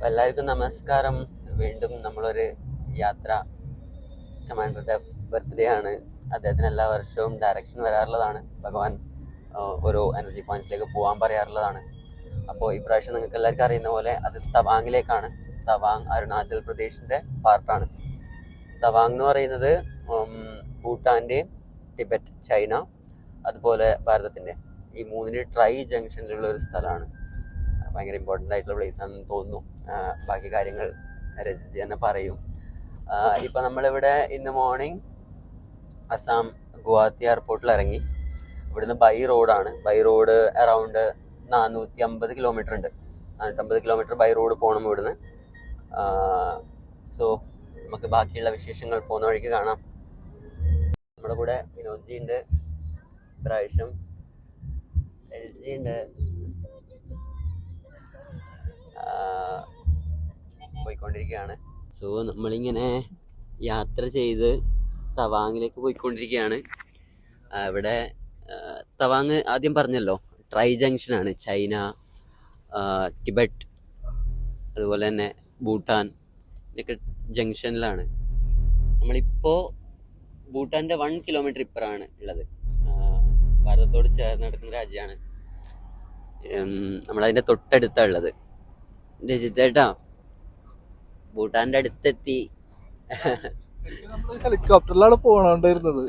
എല്ലാവർക്കും നമസ്കാരം. വീണ്ടും നമ്മളൊരു യാത്ര. കമാൻഡറുടെ ബർത്ത്ഡേ ആണ്. അദ്ദേഹത്തിന് എല്ലാ വർഷവും ഡയറക്ഷൻ വരാറുള്ളതാണ്. ഭഗവാൻ ഓരോ എനർജി പോയിന്റ്സിലേക്ക് പോകാൻ പറയാറുള്ളതാണ്. അപ്പോൾ ഇപ്രാവശ്യം നിങ്ങൾക്ക് എല്ലാവർക്കും അറിയുന്ന പോലെ അത് തവാങ്ങിലേക്കാണ്. തവാങ് അരുണാചൽ പ്രദേശിൻ്റെ പാർട്ടാണ്. തവാങ് എന്ന് പറയുന്നത് ഭൂട്ടാൻ്റെയും ടിബറ്റ്, ചൈന, അതുപോലെ ഭാരതത്തിൻ്റെ ഈ മൂന്നിൻ്റെ ട്രൈ ജംഗ്ഷനിലുള്ള ഒരു സ്ഥലമാണ്. ഭയങ്കര ഇമ്പോർട്ടൻ്റ് ആയിട്ടുള്ള പ്ലേസ് ആണെന്ന് തോന്നുന്നു. ബാക്കി കാര്യങ്ങൾ രജിച്ച് തന്നെ പറയും. ഇപ്പം നമ്മളിവിടെ ഇന്ന് മോർണിംഗ് അസാം ഗുവാഹത്തി എയർപോർട്ടിൽ ഇറങ്ങി. ഇവിടുന്ന് ബൈ റോഡാണ്. ബൈ റോഡ് അറൗണ്ട് 450 കിലോമീറ്റർ ഉണ്ട്. 450 കിലോമീറ്റർ ബൈ റോഡ് പോകണം ഇവിടുന്ന്. സോ നമുക്ക് ബാക്കിയുള്ള വിശേഷങ്ങൾ പോകുന്ന വഴിക്ക് കാണാം. നമ്മുടെ കൂടെ വിനോദ്ജി ഉണ്ട്, പ്രാവശ്യം LG ഉണ്ട്. പോയിക്കൊണ്ടിരിക്കുകയാണ്. സോ നമ്മളിങ്ങനെ യാത്ര ചെയ്ത് തവാങ്ങിലേക്ക് പോയിക്കൊണ്ടിരിക്കുകയാണ്. ഇവിടെ തവാങ് ആദ്യം പറഞ്ഞല്ലോ ട്രൈ ജംഗ്ഷനാണ്. ചൈന, ടിബറ്റ്, അതുപോലെ തന്നെ ഭൂട്ടാൻ ഒക്കെ ജംഗ്ഷനിലാണ്. നമ്മളിപ്പോൾ ഭൂട്ടാൻ്റെ 1 കിലോമീറ്റർ ഇപ്പുറമാണ് ഉള്ളത്. ഭാരതത്തോട് ചേർന്ന് നടക്കുന്ന രാജ്യമാണ്. നമ്മളതിൻ്റെ തൊട്ടടുത്താണ് ഉള്ളത്. രജിത്തേട്ടാ, ഭൂട്ടാന്റെ അടുത്തെത്തി. ഹെലികോപ്റ്ററിലാണ് പോകണോണ്ടിരുന്നത്.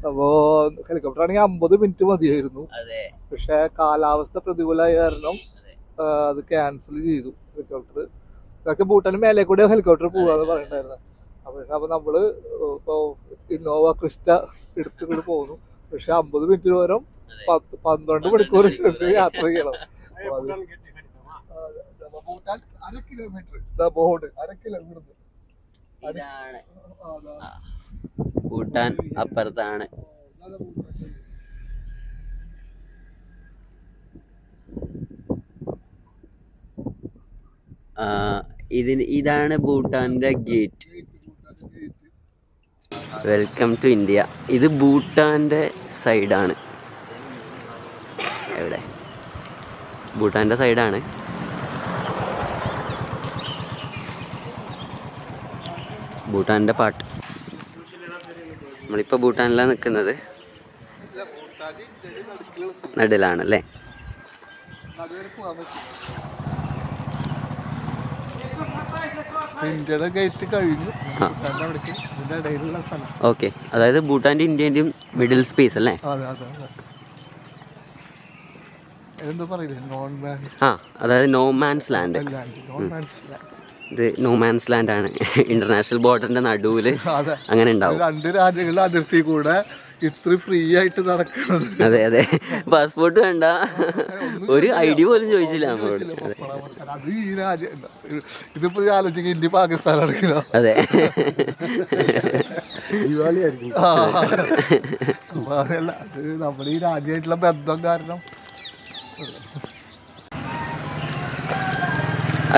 അപ്പോ ഹെലികോപ്റ്റർ ആണെങ്കിൽ 50 മിനിറ്റ് മതിയായിരുന്നു. പക്ഷെ കാലാവസ്ഥ പ്രതികൂലമായ കാരണം അത് ക്യാൻസൽ ചെയ്തു. ഹെലികോപ്റ്റർ ഇതൊക്കെ ഭൂട്ടാന് മേലെ കൂടെ ഹെലികോപ്റ്റർ പോവാന്ന് പറയണ്ടായിരുന്നു. അപ്പൊ നമ്മള് ഇപ്പൊ ഇന്നോവ ക്രിസ്റ്റ എടുത്തുകൊണ്ട് പോകുന്നു. പക്ഷെ 50 മിനിറ്റ് പകരം 12 മണിക്കൂർ യാത്ര ചെയ്യണം. ഭൂട്ടാൻ 1 കിലോമീറ്റർ ഭൂട്ടാൻ അപ്പുറത്താണ്. ഇതാണ് ഭൂട്ടാന്റെ ഗേറ്റ്. Welcome to India. ഇത് ഭൂട്ടാന്റെ സൈഡാണ്. എവിടെ? ഭൂട്ടാന്റെ സൈഡാണ്. ഭൂട്ടാൻ്റെ പാട്ട്. നമ്മളിപ്പോൾ ഭൂട്ടാനിലാണ് നിൽക്കുന്നത്. നടുവിലാണല്ലേ. ഇന്ത്യയുടെ ഗേറ്റ് കഴിഞ്ഞു. ഓക്കെ, അതായത് ഭൂട്ടാൻ്റെ ഇന്ത്യൻ്റെയും മിഡിൽ സ്പേസ് അല്ലേ? അതായത് നോ മാൻസ് ലാൻഡ്. ഇത് നോ മാൻസ് ലാൻഡ് ആണ്. ഇന്റർനാഷണൽ ബോർഡറിന്റെ നടുവില് അങ്ങനെ ഉണ്ടാവും. 2 രാജ്യങ്ങളുടെ അതിർത്തി കൂടെ ഇത്ര ഫ്രീ ആയിട്ട് നടക്കുന്നത്. അതെ അതെ, പാസ്പോർട്ട് വേണ്ട, ഒരു ID പോലും ചോദിച്ചില്ല നമ്മളോട്. അത് ഈ രാജ്യം ഇതിപ്പോ ആലോചിക്കുക ഇന്ത്യ പാകിസ്ഥാൻ അടക്കില്ല. അതെ, അതല്ല, അത് നമ്മുടെ ഈ രാജ്യമായിട്ടുള്ള ബന്ധം കാരണം.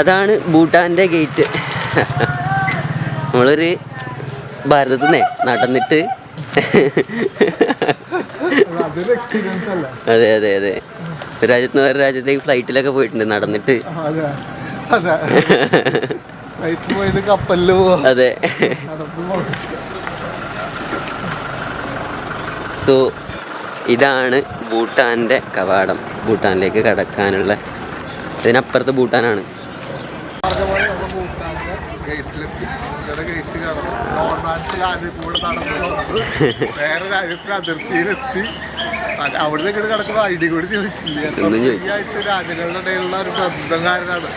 അതാണ് ഭൂട്ടാൻ്റെ ഗേറ്റ്. നമ്മളൊരു ഭാരതത്തിൽ നിന്നേ നടന്നിട്ട് അതെ അതെ അതെ, ഒരു രാജ്യത്ത് നിന്ന് വേറെ രാജ്യത്തേക്ക് ഫ്ലൈറ്റിലൊക്കെ പോയിട്ടുണ്ട് നടന്നിട്ട്. അതെ. സോ ഇതാണ് ഭൂട്ടാൻ്റെ കവാടം. ഭൂട്ടാനിലേക്ക് കടക്കാനുള്ള, ഇതിനപ്പുറത്ത് ഭൂട്ടാനാണ്. വേറെ രാജ്യത്തിന് അതിർത്തിയിലെത്തി. അവിടുന്ന് ഇങ്ങോട്ട് കിടക്കുമ്പോൾ ID കൂടി ചോദിച്ചില്ല. ആയിട്ട് രാജ്യങ്ങളുടെ ഇടയിലുള്ള ഒരു ബന്ധം കാരനാണ്.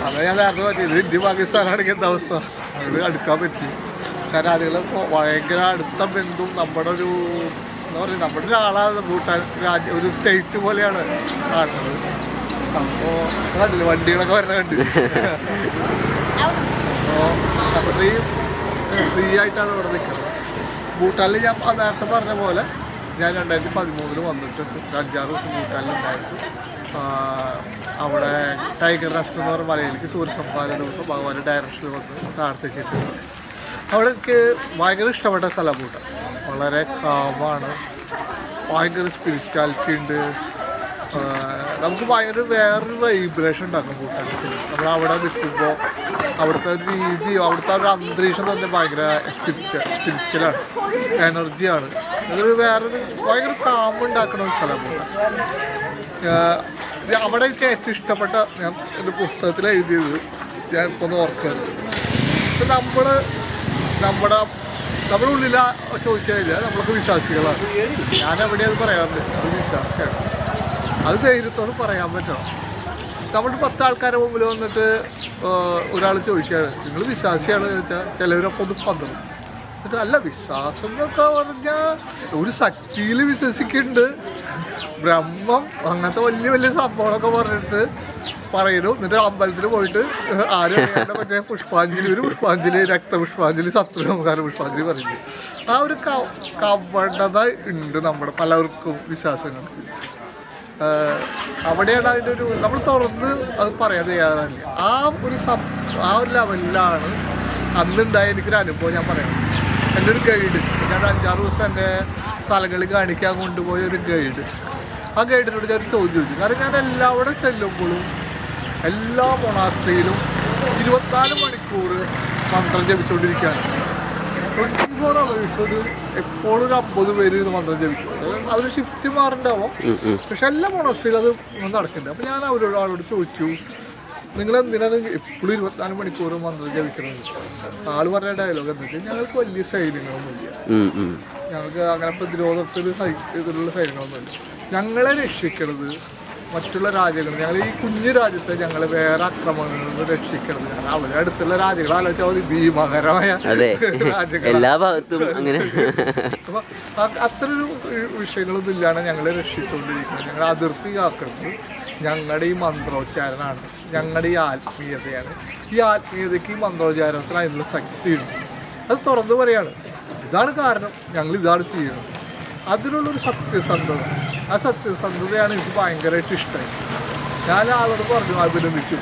അത് ഞാൻ നേരത്തെ പറ്റിയത്. ഇന്ത്യ പാകിസ്ഥാനാണെങ്കിൽ എന്താ അവസ്ഥ? അത് അടുക്കാൻ പറ്റി. പക്ഷേ രാജ്യങ്ങൾ ഭയങ്കര അടുത്ത ബന്ധവും നമ്മുടെ ഒരു എന്താ പറയുക, നമ്മുടെ ഒരാളാണ് ഭൂട്ടാൻ. ഒരു സ്റ്റേറ്റ് പോലെയാണ് കാണുന്നത്. അപ്പോൾ കണ്ടില്ലേ വണ്ടികളൊക്കെ വരണ കണ്ട്. അപ്പോൾ അത്രയും ഫ്രീ ആയിട്ടാണ് ഇവിടെ നിൽക്കുന്നത്. ഭൂട്ടാനിൽ ഞാൻ നേരത്തെ പറഞ്ഞ പോലെ ഞാൻ 2013 വന്നിട്ട് 5-6 ദിവസം ഭൂട്ടാനിലുണ്ടായിരുന്നു. അവിടെ ടൈഗർ റെസ്റ്റ് എന്ന് പറഞ്ഞ മലയിലേക്ക് സൂര്യസംഹാര ദിവസം ഭഗവാന്റെ ഡയറക്ഷനിൽ വന്ന് പ്രാർത്ഥിച്ചിട്ടുണ്ട്. അവിടെ എനിക്ക് ഭയങ്കര ഇഷ്ടപ്പെട്ട സ്ഥലം ഭൂട്ടാൻ. വളരെ കാമാണ്, ഭയങ്കര സ്പിരിച്വാലിറ്റി ഉണ്ട്. നമുക്ക് ഭയങ്കര വേറൊരു വൈബ്രേഷൻ ഉണ്ടാക്കും ഭൂട്ടാനിൽ. നമ്മൾ അവിടെ നിൽക്കുമ്പോൾ അവിടുത്തെ ഒരു രീതി, അവിടുത്തെ ഒരു അന്തരീക്ഷം തന്നെ ഭയങ്കര സ്പിരിച്വലാണ്, എനർജിയാണ്. അതൊരു വേറൊരു ഭയങ്കര കാമുണ്ടാക്കുന്ന ഒരു സ്ഥലം ഭൂട്ടാൻ. അവിടെ എനിക്ക് ഏറ്റവും ഇഷ്ടപ്പെട്ട, ഞാൻ എൻ്റെ പുസ്തകത്തിൽ എഴുതിയത് ഞാൻ ഇപ്പോൾ ഒന്ന് ഓർക്കുന്നത്, നമ്മുടെ ഉള്ളിൽ ചോദിച്ചു കഴിഞ്ഞാൽ നമ്മളൊക്കെ വിശ്വാസികളാണ്. ഞാൻ എവിടെയത് പറയാറുണ്ട്, അത് വിശ്വാസിയാണ്. അത് ധൈര്യത്തോട് പറയാൻ പറ്റണം. നമ്മൾ 10 ആൾക്കാരുടെ മുമ്പിൽ വന്നിട്ട് ഒരാൾ ചോദിക്കുകയാണ് നിങ്ങൾ വിശ്വാസിയാണ് ചോദിച്ചാൽ ചിലവരൊക്കെ ഒന്ന് പതറും. എന്നിട്ട് അല്ല, വിശ്വാസം എന്നൊക്കെ പറഞ്ഞാൽ ഒരു ശക്തിയിൽ വിശ്വസിക്കുന്നുണ്ട്, ബ്രഹ്മം അങ്ങനത്തെ വലിയ വലിയ സംഭവങ്ങളൊക്കെ പറഞ്ഞിട്ട് പറയുന്നു. എന്നിട്ട് അമ്പലത്തിൽ പോയിട്ട് ആരും മറ്റേ പുഷ്പാഞ്ജലി, രക്തപുഷ്പാഞ്ജലി, ശത്രുനമസ്കാര പുഷ്പാഞ്ജലി പറഞ്ഞു. ആ ഒരു കപടത ഉണ്ട് നമ്മുടെ പലർക്കും വിശ്വാസങ്ങൾക്ക്. അവിടെയാണ് അതിൻ്റെ ഒരു, നമ്മൾ തുറന്ന് അത് പറയാൻ തയ്യാറാണ്. ആ ഒരു ലെവലിലാണ് അന്നുണ്ടായ എനിക്കൊരു അനുഭവം ഞാൻ പറയാം. എൻ്റെ ഒരു ഗൈഡ്, ഞാൻ 5-6 ദിവസം എൻ്റെ സ്ഥലങ്ങളിൽ കാണിക്കാൻ കൊണ്ടുപോയ ഒരു ഗൈഡ്, ആ ഗൈഡിനോട് ഞാൻ ഒരു ചോദ്യം ചോദിച്ചു. കാരണം ഞാൻ എല്ലാവിടെ ചെല്ലുമ്പോഴും എല്ലാ മൊണാസ്ട്രിയിലും 24 മണിക്കൂർ മന്ത്രം ജപിച്ചുകൊണ്ടിരിക്കുകയാണ്. 24 hours എപ്പോഴും ഒരു 50 പേര് ഇത് മന്ത്രം ജപിക്കും. അവർ ഷിഫ്റ്റ് മാറുണ്ടാവും, പക്ഷെ എല്ലാ മൊണാസ്ട്രിയിലും അത് നടക്കുന്നുണ്ട്. അപ്പോൾ ഞാൻ ആളോട് ചോദിച്ചു, നിങ്ങൾ എന്തിനാണ് എപ്പോഴും 24 മണിക്കൂർ മന്ത്രം ജപിക്കുന്നത്? ആള് പറഞ്ഞ ഡയലോഗ് എന്താ വെച്ചാൽ, ഞങ്ങൾക്ക് വലിയ സൈന്യങ്ങളൊന്നുമില്ല, ഞങ്ങൾക്ക് അങ്ങനെ ഇതിലുള്ള സൈന്യങ്ങളൊന്നുമില്ല. ഞങ്ങളെ രക്ഷിക്കണത് മറ്റുള്ള രാജ്യങ്ങൾ, ഞങ്ങൾ ഈ കുഞ്ഞു രാജ്യത്തെ ഞങ്ങൾ വേറെ ആക്രമണങ്ങളിൽ നിന്ന് രക്ഷിക്കണത്. കാരണം അവരുടെ അടുത്തുള്ള രാജ്യങ്ങൾ ആലോചിച്ചാൽ മതി, ഭീമകരമായ രാജ്യങ്ങൾ എല്ലാ ഭാഗത്തും. അപ്പൊ അത്രയൊരു വിഷയങ്ങളൊന്നും ഇല്ലാണ് ഞങ്ങളെ രക്ഷിച്ചുകൊണ്ടിരിക്കുന്നത്. ഞങ്ങൾ അതിർത്തി കാക്കുന്നത് ഞങ്ങളുടെ ഈ മന്ത്രോച്ചാരണമാണ്, ഞങ്ങളുടെ ഈ ആത്മീയതയാണ്. ഈ ആത്മീയതയ്ക്ക് ഈ മന്ത്രോച്ചാരണത്തിന് അതിനുള്ള ശക്തിയുണ്ട്. അത് തുറന്നു പറയാണ്, ഇതാണ് കാരണം, ഞങ്ങൾ ഇതാണ് ചെയ്യുന്നത്. അതിനുള്ളൊരു സത്യസന്ധത, ആ സത്യസന്ധതയാണ് എനിക്ക് ഭയങ്കരമായിട്ട് ഇഷ്ടമായി. ഞാൻ ആളോട് പറഞ്ഞു, അഭിനന്ദിച്ചു.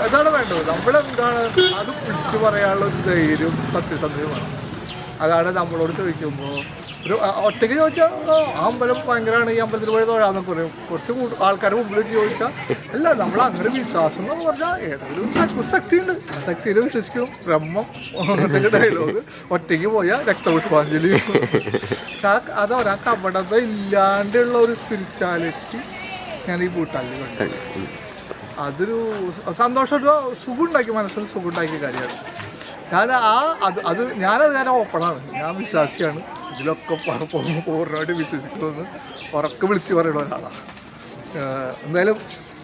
അതാണ് വേണ്ടത്. നമ്മളെന്താണ് അത് വിളിച്ചു പറയാനുള്ള ഒരു ധൈര്യവും സത്യസന്ധതയുമാണ്. അതാണ് നമ്മളോട് ചോദിക്കുമ്പോൾ, ഒരു ഒറ്റയ്ക്ക് ചോദിച്ചാൽ ആ അമ്പലം ഭയങ്കരമാണ്, ഈ അമ്പലത്തിൽ പോയി തൊഴാന്നൊക്കെ പറയും. കുറച്ച് ആൾക്കാരുടെ മുമ്പിൽ വെച്ച് ചോദിച്ചാൽ അല്ല, നമ്മൾ അങ്ങനെ വിശ്വാസം എന്ന് പറഞ്ഞാൽ ഏതെങ്കിലും ഒരു ശക്തിയുണ്ട്, ആ ശക്തിയിൽ വിശ്വസിക്കണം, ബ്രഹ്മം അങ്ങനത്തെ ഡയലോഗ്. ഒറ്റയ്ക്ക് പോയാൽ രക്തപുഷ്പാഞ്ജലി. അതാണ് ആ കപടത ഇല്ലാണ്ടുള്ള ഒരു സ്പിരിച്വാലിറ്റി ഞാൻ ഈ ഭൂട്ടാനിൽ കണ്ടു. അതൊരു സന്തോഷം, ഒരു സുഖം ഉണ്ടാക്കി, മനസ്സിന് സുഖം ഉണ്ടാക്കിയ കാര്യമാണ്. ഞാനത് ഓപ്പണാണ്, ഞാൻ വിശ്വാസിയാണ്. ഇതിലൊക്കെ പൂർണ്ണമായിട്ട് വിശ്വസിക്കുന്നതെന്ന് ഉറക്കെ വിളിച്ച് പറയുന്ന ഒരാളാണ്. എന്തായാലും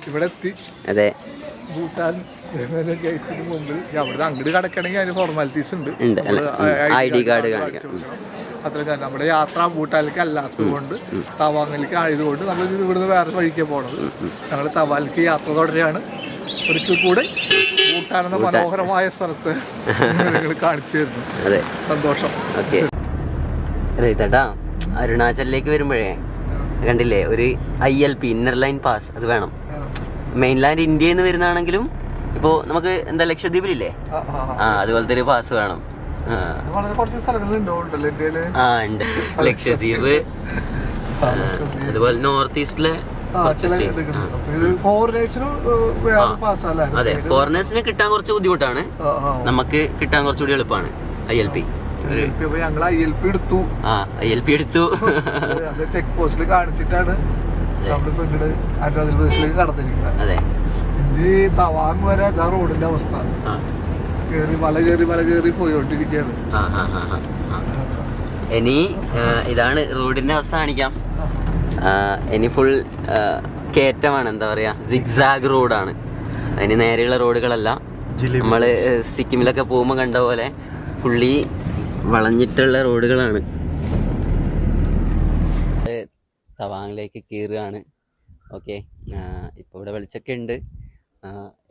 ഇവിടെ എത്തി. അതെ, ഭൂട്ടാൻ ഗേറ്റിന് മുമ്പിൽ അവിടുന്ന് അങ്ങോട്ട് കിടക്കണമെങ്കിൽ അതിന് ഫോർമാലിറ്റീസ് ഉണ്ട്, ID കാർഡ് അത്ര. നമ്മുടെ യാത്ര ഭൂട്ടാനിലേക്ക് അല്ലാത്തത് കൊണ്ട്, തവാങ്ങിലേക്ക് ആയതുകൊണ്ട് നമ്മൾ ഇവിടുന്ന് വേറെ വഴിക്ക് പോകണത്. ഞങ്ങൾ തവാലിലേക്ക് യാത്ര തുടരുകയാണ്. ഒരിക്കൽ കൂടെ ഭൂട്ടാൻ എന്ന മനോഹരമായ സ്ഥലത്ത് നിങ്ങൾ കാണിച്ചു തരുന്നു. സന്തോഷം. ചേട്ടാ, അരുണാചലിലേക്ക് വരുമ്പോഴേ കണ്ടില്ലേ ഒരു ILP, ഇന്നർ ലൈൻ പാസ്, അത് വേണം. മെയിൻലാൻഡ് ഇന്ത്യയിൽ നിന്ന് വരുന്നതാണെങ്കിലും ഇപ്പോൾ നമുക്ക് എന്താ ലക്ഷദ്വീപിലില്ലേ, അതുപോലത്തെ ഒരു പാസ് വേണം. ഉണ്ട് ലക്ഷദ്വീപ്, അതുപോലെ നോർത്ത് ഈസ്റ്റിലെ. അതെ, ഫോറിനേഴ്സിന് കിട്ടാൻ കുറച്ച് ബുദ്ധിമുട്ടാണ്, നമുക്ക് കിട്ടാൻ കുറച്ചുകൂടി എളുപ്പമാണ് ILP. ILP എടുത്തു. ചെക്ക് പോസ്റ്റിൽ കാണിച്ചിട്ടാണ് നമ്മളിപ്പോ ഇങ്ങോട്ട് അരുണാചൽപ്രദേശിലേക്ക് കടന്നിരിക്കുന്നത്. അതെ, ഈ തവാങ് വരെ അതാ റോഡിന്റെ അവസ്ഥ. മല കയറി പോയോണ്ടിരിക്കുകയാണ്. ഇനി ഇതാണ് റോഡിന്റെ അവസ്ഥ കാണിക്കാം. ഇനി ഫുൾ കയറ്റമാണ്, എന്താ പറയാ, സിഗ്സാഗ് റോഡാണ്. അതിന് നേരെയുള്ള റോഡുകളല്ല. നമ്മള് സിക്കിമിലൊക്കെ പോകുമ്പോൾ കണ്ട പോലെ ഫുള്ളി വളഞ്ഞിട്ടുള്ള റോഡുകളാണ്. തവാങ്ങിലേക്ക് കയറുകയാണ്. ഓക്കെ, ഇപ്പോൾ ഇവിടെ വെളിച്ചൊക്കെ ഉണ്ട്.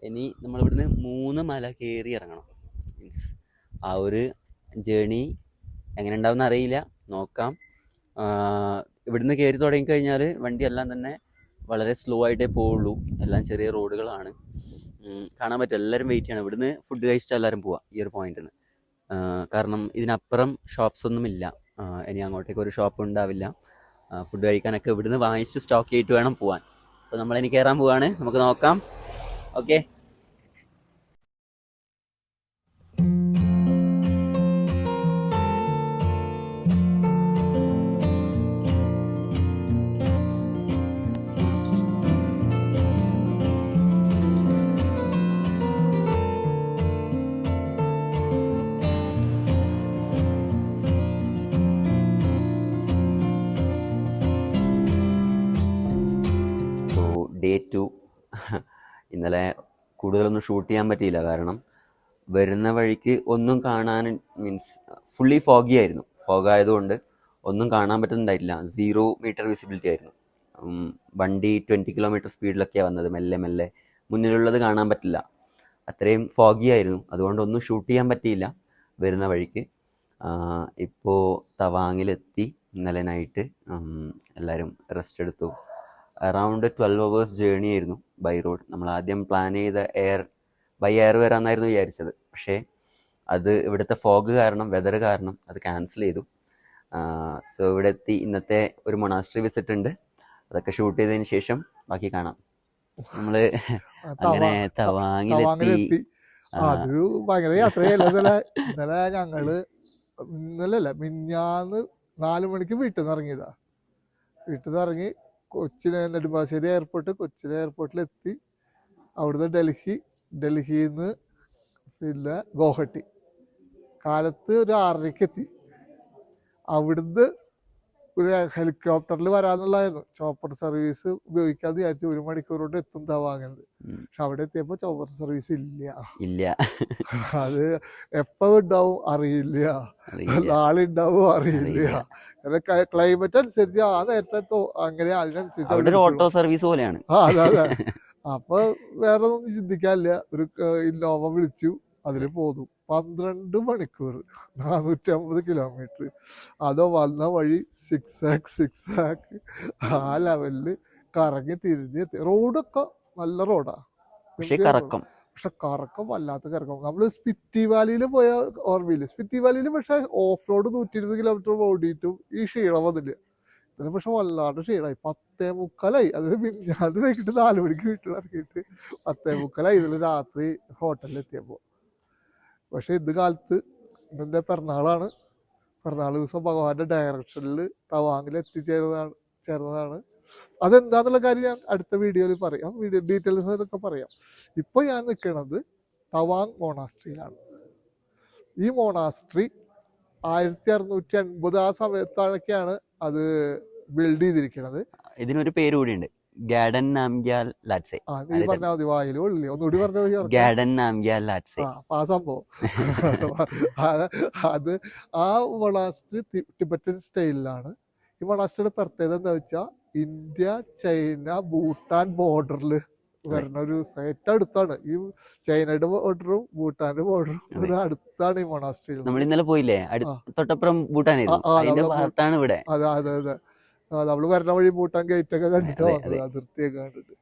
ഇനി നമ്മളിവിടുന്ന് 3 മല കയറി ഇറങ്ങണം. മീൻസ് ആ ഒരു ജേണി എങ്ങനെ ഉണ്ടാവും അറിയില്ല, നോക്കാം. ഇവിടുന്ന് കയറി തുടങ്ങിക്കഴിഞ്ഞാൽ വണ്ടിയെല്ലാം തന്നെ വളരെ സ്ലോ ആയിട്ടേ പോവുള്ളൂ. എല്ലാം ചെറിയ റോഡുകളാണ്, കാണാൻ പറ്റും. എല്ലാവരും വെയിറ്റ് ചെയ്യണം. ഇവിടുന്ന് ഫുഡ് കഴിച്ചിട്ട് എല്ലാവരും പോവാം ഈ ഒരു പോയിന്റിൽ നിന്ന്. കാരണം ഇതിനപ്പുറം ഷോപ്സ് ഒന്നുമില്ല. ഇനി അങ്ങോട്ടേക്ക് ഒരു ഷോപ്പ് ഉണ്ടാവില്ല. ഫുഡ് കഴിക്കാനൊക്കെ ഇവിടുന്ന് വാങ്ങിച്ച് സ്റ്റോക്ക് ചെയ്തിട്ട് വേണം പോകാൻ. അപ്പോൾ നമ്മളിനി കയറാൻ പോവാണ്, നമുക്ക് നോക്കാം. ഓക്കെ. ഡേ 2 ഇന്നലെ കൂടുതലൊന്നും ഷൂട്ട് ചെയ്യാൻ പറ്റിയില്ല, കാരണം വരുന്ന വഴിക്ക് ഒന്നും കാണാൻ മീൻസ് ഫുള്ളി ഫോഗി ആയിരുന്നു. ഫോഗ് ആയതുകൊണ്ട് ഒന്നും കാണാൻ പറ്റുന്നുണ്ടായിട്ടില്ല. 0 മീറ്റർ വിസിബിലിറ്റി ആയിരുന്നു. വണ്ടി 20 കിലോമീറ്റർ സ്പീഡിലൊക്കെയാണ് വന്നത്. മെല്ലെ മെല്ലെ മുന്നിലുള്ളത് കാണാൻ പറ്റില്ല, അത്രയും ഫോഗി ആയിരുന്നു. അതുകൊണ്ട് ഒന്നും ഷൂട്ട് ചെയ്യാൻ പറ്റിയില്ല വരുന്ന വഴിക്ക്. ഇപ്പോൾ തവാങ്ങിലെത്തി. ഇന്നലെ നൈറ്റ് എല്ലാവരും റെസ്റ്റ് എടുത്തു. അറൗണ്ട് 12 hours ജേർണി ആയിരുന്നു ബൈ റോഡ്. നമ്മൾ ആദ്യം പ്ലാൻ ചെയ്ത ബൈ എയർ വരാമെന്നായിരുന്നു വിചാരിച്ചത്. പക്ഷേ അത് ഇവിടുത്തെ ഫോഗ് കാരണം, വെതർ കാരണം അത് ക്യാൻസൽ ചെയ്തു. സോ ഇവിടെ എത്തി. ഇന്നത്തെ ഒരു മൊണാസ്ട്രി വിസിറ്റ് ഉണ്ട്, അതൊക്കെ ഷൂട്ട് ചെയ്തതിന് ശേഷം ബാക്കി കാണാം. നമ്മള് അങ്ങനെ തവാങ്ങിലെത്തി. അതൊരു ഭയങ്കര യാത്രയല്ല. ഇന്നലെ ഞങ്ങള് ഇന്നലല്ല മിഞ്ഞാന്ന് 4 മണിക്ക് വീട്ടിൽ നിന്ന് ഇറങ്ങിയതാ. വീട്ടിൽ നിന്ന് ഇറങ്ങി കൊച്ചിനെ നെടുമ്പാശ്ശേരി എയർപോർട്ട്, കൊച്ചിൻ എയർപോർട്ടിലെത്തി. അവിടുന്ന് ഡൽഹിയിൽ നിന്ന് പിന്നെ ഗോഹട്ടി കാലത്ത് ഒരു 6:30 എത്തി. അവിടുന്ന് ഒരു ഹെലികോപ്റ്ററിൽ വരാനുള്ളതായിരുന്നു. ചോപ്പർ സർവീസ് ഉപയോഗിക്കാന്ന് വിചാരിച്ചു. 1 മണിക്കൂർ കൊണ്ട് എത്തും തവാങ്ങുന്നത്. പക്ഷെ അവിടെ എത്തിയപ്പോ ചോപ്പർ സർവീസ് ഇല്ല. അത് എപ്പോ ഉണ്ടാവും അറിയില്ല, നാളെ ഉണ്ടാവും അറിയില്ല. ക്ലൈമറ്റ് അനുസരിച്ച് ആ നേരത്തെ അങ്ങനെ അതിനനുസരിച്ച് ഓട്ടോ സർവീസ് പോലെയാണ്. അതെ. അപ്പൊ വേറെ ഒന്നും ചിന്തിക്കാനില്ല. ഒരു ഇന്നോവ വിളിച്ചു, അതില് പോന്നു. 12 മണിക്കൂർ 450 കിലോമീറ്റർ. അതോ വന്ന വഴി സിക്സാക്ക് ആ ലെവലില് കറങ്ങി തിരിഞ്ഞ്. റോഡൊക്കെ നല്ല റോഡാ, പക്ഷെ കറക്കം വല്ലാത്ത കറക്കം. നമ്മള് സ്പിറ്റി വാലിയിൽ പോയ ഓർമ്മയില്ല. സ്പിറ്റി വാലിയിൽ പക്ഷെ ഓഫ് റോഡ് 120 കിലോമീറ്റർ ഓടിയിട്ടും ഈ ക്ഷീണം വന്നില്ല. ഇതിന് പക്ഷെ വല്ലാണ്ട് ക്ഷീണമായി. 10:45. അത് വൈകിട്ട് 4 മണിക്ക് വീട്ടിൽ ഇറങ്ങിയിട്ട് 10:45 ഇതിൽ രാത്രി ഹോട്ടലിൽ എത്തിയപ്പോ. പക്ഷെ ഇന്ന് കാലത്ത് ഇന്നെ പിറന്നാളാണ്. പിറന്നാൾ ദിവസം ഭഗവാന്റെ ഡയറക്ഷനിൽ തവാങ്ങിൽ ചേർന്നതാണ്. അതെന്താന്നുള്ള കാര്യം ഞാൻ അടുത്ത വീഡിയോയിൽ പറയാം. ഡീറ്റെയിൽസ് അതൊക്കെ പറയാം. ഇപ്പൊ ഞാൻ നിൽക്കുന്നത് തവാങ് മൊണാസ്ട്രിയിലാണ്. ഈ മൊണാസ്ട്രി 1650 ആ സമയത്തൊക്കെയാണ് അത് ബിൽഡ് ചെയ്തിരിക്കുന്നത്. ഇതിനൊരു പേര് കൂടിയുണ്ട്, ഗാഡൻ നാംഗ്യാൽ ലാറ്റ്സെ. നീ പറഞ്ഞാൽ മതി, വായിലും ഉള്ളിൽ ഒന്നുകൂടി പറഞ്ഞത് ഗാഡൻ നാംഗ്യാൽ ലാറ്റ്സെ. ആ സംഭവം അത് ആ മൊണാസ്ട്രി ടിബറ്റൻ സ്റ്റൈലിലാണ്. ഈ മൊണാസ്ട്രിയുടെ പ്രത്യേകത എന്താ വെച്ചാൽ ഇന്ത്യ, ചൈന, ഭൂട്ടാൻ ബോർഡറിൽ വരുന്ന ഒരു ഏറ്റവും അടുത്താണ്. ഈ ചൈനയുടെ ബോർഡറും ഭൂട്ടാന്റെ ബോർഡറും അടുത്താണ് ഈ മൊണാസ്ട്രി. നമ്മൾ ഇന്നലെ പോയില്ലേ, തൊട്ടപ്പുറം ഭൂട്ടാനായിരുന്നു. അതെ. നമ്മള് വരുന്ന വഴി ഭൂട്ടാൻ ഗേറ്റ് ഒക്കെ കണ്ടിട്ട് വന്നത്, അതിർത്തിയൊക്കെ കണ്ടിട്ട്.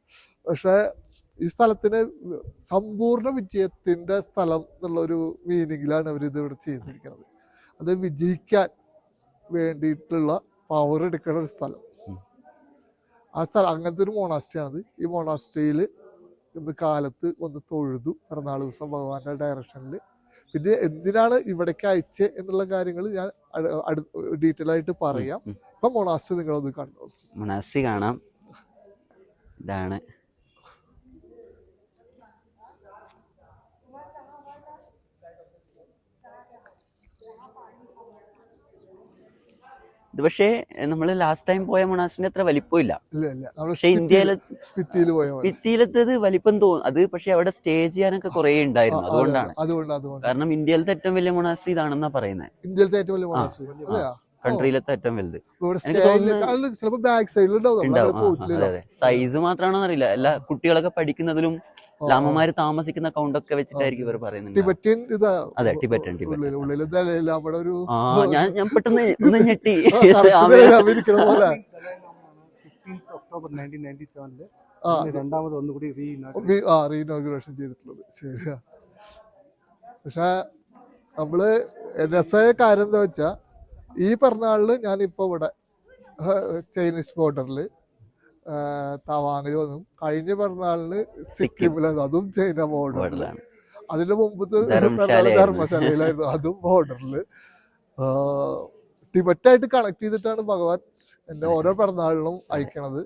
പക്ഷെ ഈ സ്ഥലത്തിന് സമ്പൂർണ്ണ വിജയത്തിന്റെ സ്ഥലം എന്നുള്ളൊരു മീനിങ്ങിലാണ് അവർ ഇത് ഇവിടെ ചെയ്തിരിക്കുന്നത്. അത് വിജയിക്കാൻ വേണ്ടിയിട്ടുള്ള പവർ എടുക്കുന്ന ഒരു സ്ഥലം. ആ സ്ഥലം അങ്ങനത്തെ ഒരു മൊണാസ്ട്രിയാണത്. ഈ മൊണാസ്ട്രിയിൽ ഇന്ന് കാലത്ത് ഒന്ന് തൊഴുതു പിറന്നാൾ ദിവസം ഭഗവാന്റെ ഡയറക്ഷനിൽ. പിന്നെ എന്തിനാണ് ഇവിടേക്ക് അയച്ചത് എന്നുള്ള കാര്യങ്ങൾ ഞാൻ ഡീറ്റെയിൽ ആയിട്ട് പറയാം. ഇപ്പൊ മൊണാസ്ട്രി നിങ്ങളൊന്ന് കണ്ടോ. മൊണാസ്ട്രി കാണാം. ഇതാണ് ഇത്. പക്ഷേ നമ്മള് ലാസ്റ്റ് ടൈം പോയ മൊണാസ്ട്രിന്റെ അത്ര വലിപ്പമില്ല. പക്ഷെ ഇന്ത്യയിലെ സ്പിത്തിയിലത്തത് വലിപ്പം തോന്നും. അത് പക്ഷെ അവിടെ സ്റ്റേ ചെയ്യാനൊക്കെ കുറെ ഉണ്ടായിരുന്നു. അതുകൊണ്ടാണ്. കാരണം ഇന്ത്യയിലത്തെ ഏറ്റവും വലിയ മൊണാസ്ട്രി ഇതാണെന്നാ പറയുന്നത്. ഇന്ത്യയിലത്തെ ഏറ്റവും വലിയ മൊണാസ്ട്രി, കൺട്രിയിലത്തെ ഏറ്റവും വലുത്. അതെ. സൈസ് മാത്രമാണോ അറിയില്ല. എല്ലാ കുട്ടികളൊക്കെ പഠിക്കുന്നതിലും ലാമമാര് താമസിക്കുന്ന കൗണ്ടൊക്കെ വെച്ചിട്ടായിരിക്കും ഇവർ പറയുന്നത്. അതെ, ടിബറ്റൻ. ഞാൻ പെട്ടെന്ന് ഒന്ന് ഞെട്ടി. ഒക്ടോബർ 1997 രണ്ടാമത് ഒന്നുകൂടി റീഇനോഗ്രേഷൻ ചെയ്തിട്ടുള്ളത്. ശരിയാ. പക്ഷെ നമ്മള് രസമായ കാര്യം എന്താ വെച്ചാ, ഈ പിറന്നാളില് ഞാനിപ്പോ ഇവിടെ ചൈനീസ് ബോർഡറിൽ തവാങ്ങിൽ വന്നു. കഴിഞ്ഞ പിറന്നാളിന് സിക്കിമിലായിരുന്നു, അതും ചൈന ബോർഡറിലാണ്. അതിന്റെ മുമ്പത്തെ ധർമ്മശാലയിലായിരുന്നു, അതും ബോർഡറിൽ. ടിബറ്റായിട്ട് കണക്ട് ചെയ്തിട്ടാണ് ഭഗവാൻ എന്റെ ഓരോ പിറന്നാളിനും അയക്കണത്.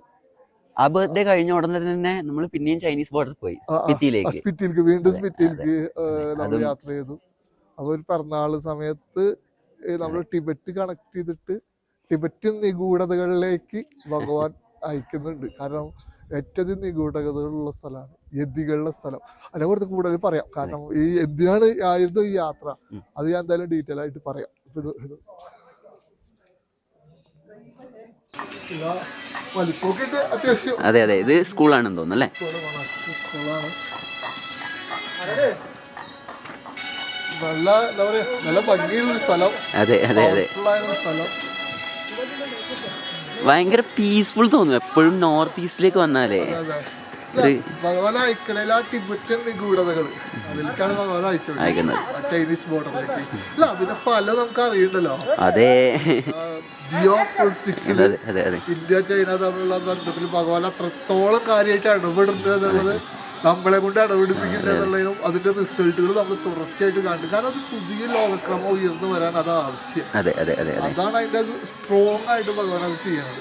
ആ ബർത്ത്ഡേ കഴിഞ്ഞ ഉടനെ തന്നെ നമ്മൾ പിന്നെയും ചൈനീസ് ബോർഡർ പോയി, സ്പിത്തിയിലേക്ക് വീണ്ടും സ്പിത്തിയിലേക്ക് നമ്മൾ യാത്ര ചെയ്തു. അപ്പൊ ഒരു പിറന്നാള് സമയത്ത് നമ്മൾ ടിബറ്റ് കണക്ട് ചെയ്തിട്ട് ടിബറ്റൻ നിഗൂഢതകളിലേക്ക് ഭഗവാൻ അയക്കുന്നുണ്ട്. കാരണം ഏറ്റവും നിഗൂഢതകളുള്ള സ്ഥലമാണ് യതികളുടെ സ്ഥലം. അതിനെക്കുറിച്ച് കൂടുതൽ പറയാം. കാരണം ഈ എന്തിനാണ് ആയിരുന്നു ഈ യാത്ര, അത് ഞാൻ എന്തായാലും ഡീറ്റെയിൽ ആയിട്ട് പറയാം. വലിപ്പൊക്കെ അത്യാവശ്യം. അതെ അതെ, ഇത് സ്കൂളാണെന്ന് തോന്നുന്നു അല്ലേ? സ്കൂളാണ്. നല്ല എന്താ പറയാ, നല്ല ഭംഗിയുള്ളൊരു സ്ഥലം. അതെ അതെ അതെ, സ്ഥലം ഭയങ്കര പീസ്ഫുൾ തോന്നും എപ്പോഴും നോർത്ത് ഈസ്റ്റിലേക്ക് വന്നാലേ. ഭഗവാൻ അയക്കണേൽ ആ ടിബറ്റൻ നിഗൂഢതകൾ അതിലേക്കാണ് ഭഗവാൻ അയച്ചത്, ചൈനീസ് ബോർഡറിലേക്ക്. അല്ല, അതിന്റെ ഫലം നമുക്ക് അറിയണ്ടല്ലോ. അതെ, ജിയോ പൊളിറ്റിക്സിൽ ഇന്ത്യ ചൈന തമ്മിലുള്ള ബന്ധത്തിൽ ഭഗവാൻ അത്രത്തോളം കാര്യമായിട്ട് ഇടപെടുന്നത് എന്നുള്ളത്, നമ്മളെ കൊണ്ട് ഇടപെടിപ്പിക്കുന്നത് എന്നുള്ളതിനും അതിന്റെ റിസൾട്ടുകൾ നമ്മൾ തുടർച്ചയായിട്ട് കാണും. കാരണം അത് പുതിയ ലോകക്രമം ഉയർന്നു വരാൻ അത് ആവശ്യം. അതാണ് അതിന്റെ സ്ട്രോങ് ആയിട്ട് ഭഗവാൻ അത് ചെയ്യണത്.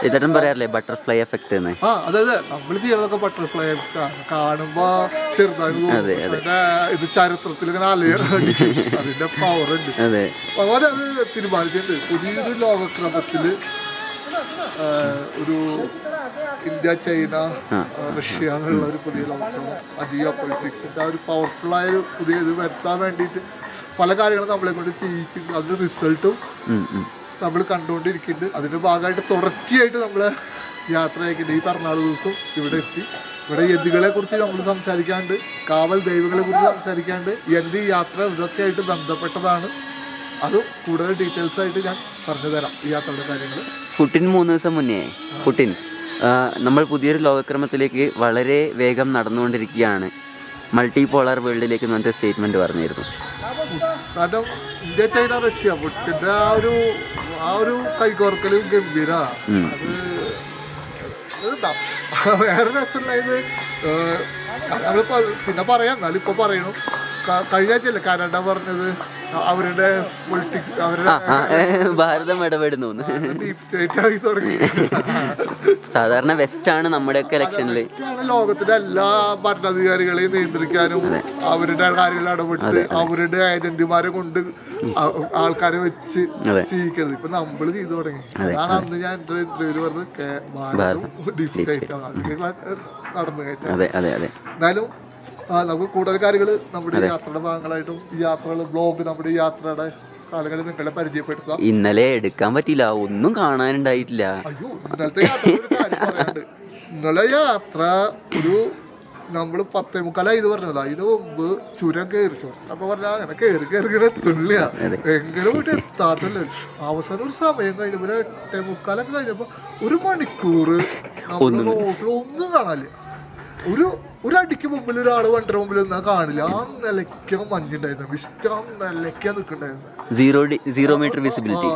ഇതും പറയാറില്ലേ ബട്ടർഫ്ലൈ എഫക്ട്? അതായത് നമ്മൾ ചെയ്യണതൊക്കെ ബട്ടർഫ്ലൈ എഫക്റ്റ് ആണ്. കാണുമ്പോ ചെറുതായി ഇത് ചരിത്രത്തിൽ ഇങ്ങനെ അലയടിക്കും, അതിന്റെ പവർ ഉണ്ട്. ഭഗവാൻ അത് തീരുമാനിച്ചിട്ടുണ്ട്. പുതിയൊരു ലോകക്രമത്തില് ഒരു ഇന്ത്യ ചൈന റഷ്യ എന്നുള്ള ഒരു പുതിയ ലോകക്രമം, ജിയോ പൊളിറ്റിക്സിന്റെ ആ ഒരു പവർഫുള്ളായ ഒരു പുതിയ ഇത് വരുത്താൻ വേണ്ടിയിട്ട് പല കാര്യങ്ങളും നമ്മളെ കൊണ്ട് ചെയ്യിക്കുന്നു. അതിന്റെ റിസൾട്ടും നമ്മൾ കണ്ടുകൊണ്ടിരിക്കുന്നുണ്ട്. അതിന്റെ ഭാഗമായിട്ട് തുടർച്ചയായിട്ട് നമ്മളെ യാത്ര അയക്കുന്നുണ്ട്. ഈ പിറന്നാൾ ദിവസം ഇവിടെ എത്തി. ഇവിടെ യതികളെ കുറിച്ച് നമ്മൾ സംസാരിക്കാണ്ട്, കാവൽ ദൈവങ്ങളെ കുറിച്ച് സംസാരിക്കാണ്ട്, എൻ്റെ ഈ യാത്ര ഇതൊക്കെ ആയിട്ട് ബന്ധപ്പെട്ടതാണ്. അത് കൂടുതൽ ഡീറ്റെയിൽസ് ആയിട്ട് ഞാൻ പറഞ്ഞു തരാം ഈ യാത്രയുടെ കാര്യങ്ങൾ. പുടിൻ 3 ദിവസം മുന്നേ പുടിൻ നമ്മൾ പുതിയൊരു ലോകക്രമത്തിലേക്ക് വളരെ വേഗം നടന്നുകൊണ്ടിരിക്കുകയാണ്, മൾട്ടി പോളാർ വേൾഡിലേക്ക് എന്നൊരു സ്റ്റേറ്റ്മെന്റ് പറഞ്ഞിരുന്നു. കാരണം ഇന്ത്യ ചൈന റഷ്യ പുട്ടിന്റെ ആ ഒരു കൈകോർക്കല് ഗംഭീര. അത് വേറെ രസമുണ്ടായത് നമ്മൾ പിന്നെ പറയാം, എന്നാലും ഇപ്പൊ പറയണു. കഴിഞ്ഞ ആഴ്ചയല്ലേ കാനഡ പറഞ്ഞത് അവരുടെ പൊളിറ്റിക്സ്, അവരുടെ ഭാരതം ഇടപെടുന്നു. ഡീപ് സ്റ്റേറ്റ് ആയി തുടങ്ങി. സാധാരണ വെസ്റ്റ് ആണ് നമ്മുടെയൊക്കെ ഇലക്ഷനിൽ ലോകത്തിന്റെ എല്ലാ ഭരണാധികാരികളെയും നിയന്ത്രിക്കാനും അവരുടെ കാര്യങ്ങളിൽ ഇടപെട്ട് അവരുടെ ഏജന്റുമാരെ കൊണ്ട് ആൾക്കാരെ വെച്ച് ചെയ്യിക്കരുത്. ഇപ്പൊ നമ്മൾ ചെയ്തു തുടങ്ങി. അതാണ് അന്ന് ഞാൻ എന്റെ ഇന്റർവ്യൂല് പറഞ്ഞത് ഡീപ് സ്റ്റേറ്റ് നടന്നു കയറ്റം. എന്നാലും നമുക്ക് കൂടുതൽ കാര്യങ്ങൾ നമ്മുടെ യാത്രയുടെ ഭാഗങ്ങളായിട്ടും ഈ യാത്രകൾ ബ്ലോഗ് നമ്മുടെ ഈ യാത്രയുടെ കാലങ്ങളിൽ നിങ്ങളെ പരിചയപ്പെടുത്താം. ഇന്നലെ എടുക്കാൻ പറ്റില്ല, ഒന്നും കാണാനുണ്ടായിട്ടില്ല. അയ്യോ, ഇന്നലത്തെ യാത്ര ഒരു കാര്യം പറയാണ്ട്. ഇന്നലെ യാത്ര ഒരു നമ്മൾ 10:45 ഇത് പറഞ്ഞത്. അതിന് മുമ്പ് ചുരം കയറി ചോട്ടൊക്കെ പറഞ്ഞാൽ അങ്ങനെ കയറി ഇങ്ങനെ എത്തുന്നില്ല, എങ്ങനെ പോയിട്ട് എത്താത്തല്ലേ. അവസാനം ഒരു സമയം കഴിഞ്ഞപ്പോൾ 8:45 കഴിഞ്ഞപ്പോൾ 1 മണിക്കൂർ നമ്മൾ റോഡിൽ ഒന്നും കാണാനില്ല. ഒരു അടിക്ക് മുമ്പിൽ ഒരാൾ വണ്ടിയുടെ മുമ്പിൽ നിന്നാ കാണില്ല. ആ നിലയ്ക്ക മഞ്ഞുണ്ടായിരുന്നു, വിസ്റ്റ് ആ നിലയ്ക്കാ നിൽക്കണ്ടായിരുന്നു. 0 മീറ്റർ വിസിബിലിറ്റി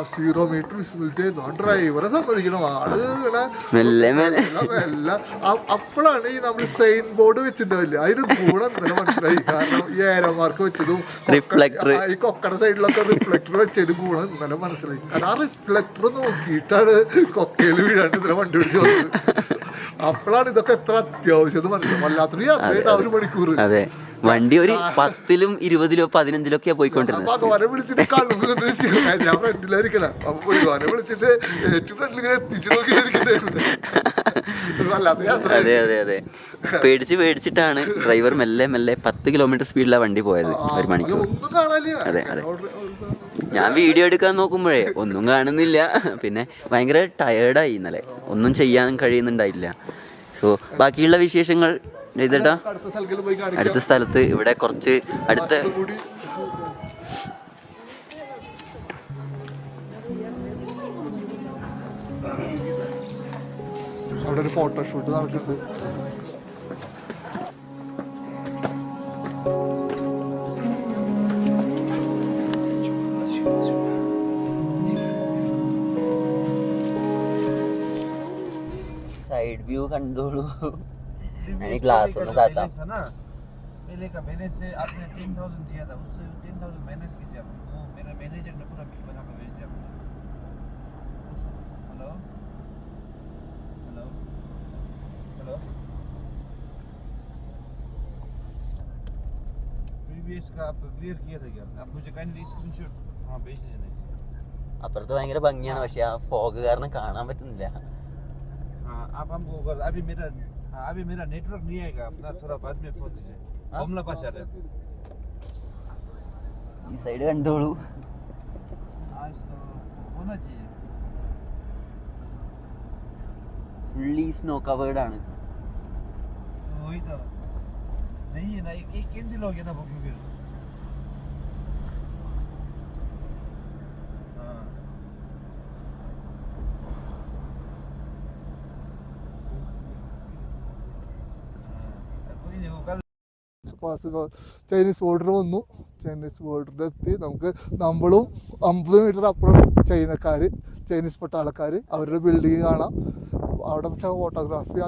ആയിരുന്നു. ആ ഡ്രൈവറെ സമ്മതിക്കണം, ആള് അപ്പോഴാണ് ഈ നമ്മൾ സൈൻ ബോർഡ് വെച്ചിട്ടുണ്ടാവില്ല, അതിന് ഗുണം എന്താ മനസ്സിലായി. കാരണം ഈ ഏരോമാർക്ക് വെച്ചതും ഈ കൊക്കട സൈഡിലൊക്കെ റിഫ്ലക്ടർ വെച്ചതിന് ഗുണം ഇന്നലെ മനസ്സിലായി. കാരണം ആ റിഫ്ലക്ടർ നോക്കിയിട്ടാണ് കൊക്കയിൽ വീഴാണ്ട് ഇന്നലെ വണ്ടി പിടിച്ച് വന്നത്. അപ്പോഴാണ് ഇതൊക്കെ എത്ര അത്യാവശ്യം മനസ്സിലാവും. വല്ലാത്തൊരു യാത്രയായിട്ട് 1 മണിക്കൂർ. അതെ, വണ്ടി ഒരു 10-ലും 20-ലോ 15-ലൊക്കെയാ പോയിക്കൊണ്ടിരുന്നത്. ഭഗവാനെ വിളിച്ചിട്ട് ഞാൻ ഫ്രണ്ടിലായിരിക്കണം. അപ്പൊ ഭഗവാനെ വിളിച്ചിട്ട് ഏറ്റവും ഫ്രണ്ടിൽ ഇങ്ങനെ എത്തിച്ചു നോക്കിയിരിക്കണ്ടായിരുന്നു. അതെ അതെ അതെ, പേടിച്ചിട്ടാണ് ഡ്രൈവർ മെല്ലെ 10 കിലോമീറ്റർ സ്പീഡിലാണ് വണ്ടി പോയത് 1 മണിക്കൂർ. അതെ അതെ, ഞാൻ വീഡിയോ എടുക്കാൻ നോക്കുമ്പോഴേ ഒന്നും കാണുന്നില്ല. പിന്നെ ഭയങ്കര ടയേർഡായി ഇന്നലെ, ഒന്നും ചെയ്യാൻ കഴിയുന്നുണ്ടായില്ല. സോ ബാക്കിയുള്ള വിശേഷങ്ങൾ എഴുതട്ടാ അടുത്ത സ്ഥലത്ത്. ഇവിടെ കുറച്ച് അടുത്ത അവിടെ ഒരു ഫോട്ടോഷൂട്ട് നടക്കുന്നുണ്ട്. കണ്ടോളൂ. ഞാൻ ഈ ഗ്ലാസ് ഒന്ന് താത്താം. पहले का मैनेज से आपने 10,000 दिया था, उससे 10,000 मैनेज कीजिए आप. वो मेरा मैनेजर ने पूरा बिल बना के भेज दिया. हेलो हेलो हेलो प्रीवियस का आपको क्लियर किया था क्या? आप मुझे काइंडली स्क्रीनशॉट हाँ भेज दीजिए. അപ്പുറത്ത് ഭയങ്കര ഭംഗിയാണ്, പക്ഷെ ആ ഫോഗ് കാരണം കാണാൻ പറ്റുന്നില്ല. हाँ आप हमको अभी मेरा नेटवर्क नहीं आएगा, अपना थोड़ा बाद में फोन दीजिए. बमला पास जा रहे हैं. ഈ സൈഡ് കണ്ടോളൂ. आज तो होना चाहिए. ഫുള്ളി സ്നോ കവേർഡ് ആണ്. वही तो नहीं है ना, एक कैंसिल हो गया ना बुकिंग फिर. हाँ कोई नहीं, वो कल ചൈനീസ് ബോർഡർ വന്നു. ചൈനീസ് ബോർഡറിൽ എത്തി. നമുക്ക് നമ്മളും 50 മീറ്റർ അപ്പുറം ചൈനീസ് പട്ടാളക്കാർ അവരുടെ ബിൽഡിങ് കാണാം. അവിടെ പക്ഷേ ഫോട്ടോഗ്രാഫി